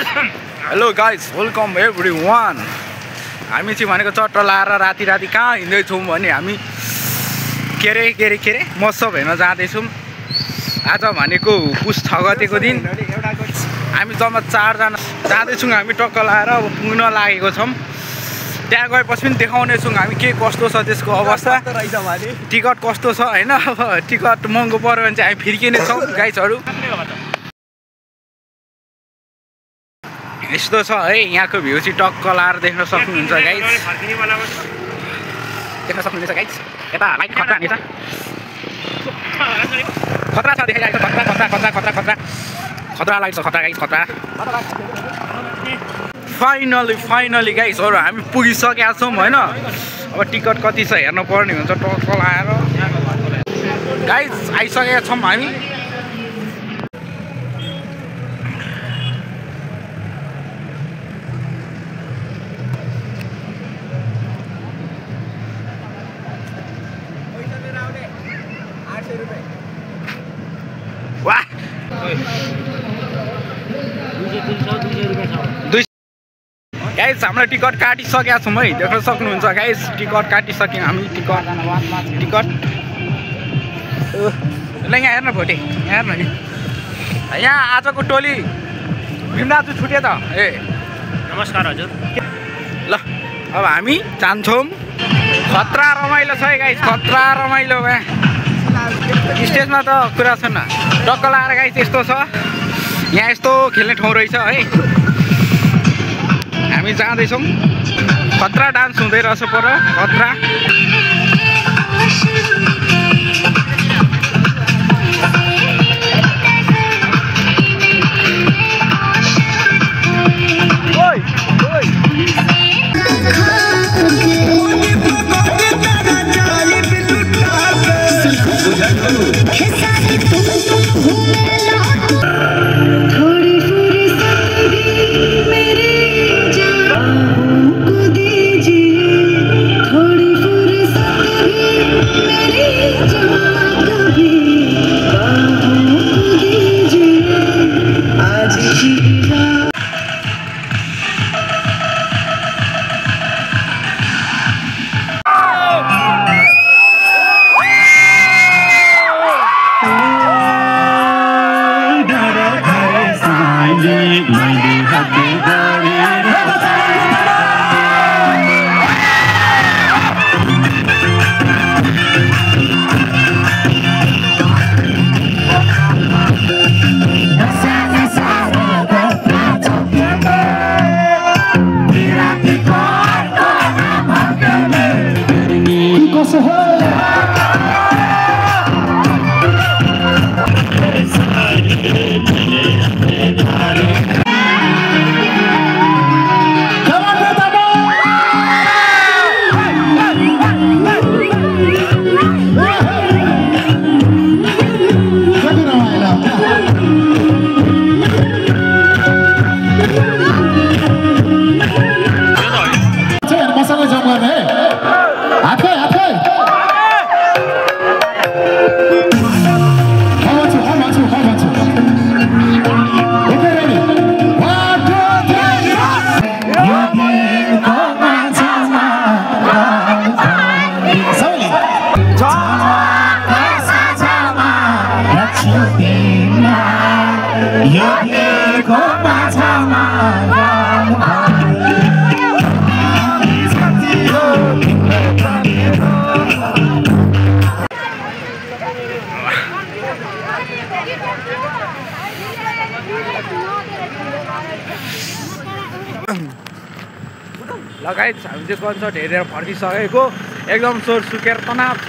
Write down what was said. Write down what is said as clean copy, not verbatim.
Hello guys, welcome everyone. हामी चाहिँ भनेको चट्ट लाएर राति राति कहाँ हिँड्दैछौँ भने हामी के अरे महोत्सव हेर्न जाँदैछौँ। आज भनेको पुस 6 गतेको दिन हामी जम्मा 4 जना जाँदैछौँ। हामी टक्क लाएर अब पुग्न लागेको छौँ। त्यहाँ गएपछि पनि देखाउनेछौँ हामी के कस्तो छ त्यसको अवस्था, टिकट कस्तो छ होइन। अब टिकट महँगो पऱ्यो भने चाहिँ हामी फिर्किने छौँ गाइजहरू। यस्तो छ है यहाँको भ्यू चाहिँ टक्क लाएर देख्न सक्नुहुन्छ गाइज, देख्न सक्नुहुन्छ गाइज। यता लाइट खतरा हुनेछ, खतरा छ देखाइरहेको छ, खतरा लाइट छ, खतरा गाइज, खतरा। फाइनली गाइजहरू हामी पुगिसकेका छौँ होइन। अब टिकट कति छ हेर्नु पर्ने हुन्छ टक्क लाएर। गाइज आइसकेका छौँ हामी। गाइज हाम्रो टिकट काटिसकेका छौँ है, देख्न सक्नुहुन्छ गाइज। टिकट काटिसक्यौँ हामी। टिकट ल यहाँ हेर्न भोटे, यहाँ हेर्न नि। यहाँ आजको टोली भीमदाजु छुट्यो त। ए नमस्कार हजुर। ल अब हामी जान्छौँ। खतरा रमाइलो छ है गाइज, खतरा रमाइलो। स्टेजमा त कुरा छ न, टक्क लाएर गाइज यस्तो छ। यहाँ यस्तो खेल्ने ठाउँ रहेछ है। हामी जाँदैछौँ। खतरा डान्स हुँदै रहेछ पर, खतरा। लगायत हामी चाहिँ कन्सर्ट हेरेर फर्किसकेको। एकदम सोर सुकेर तनाव छ।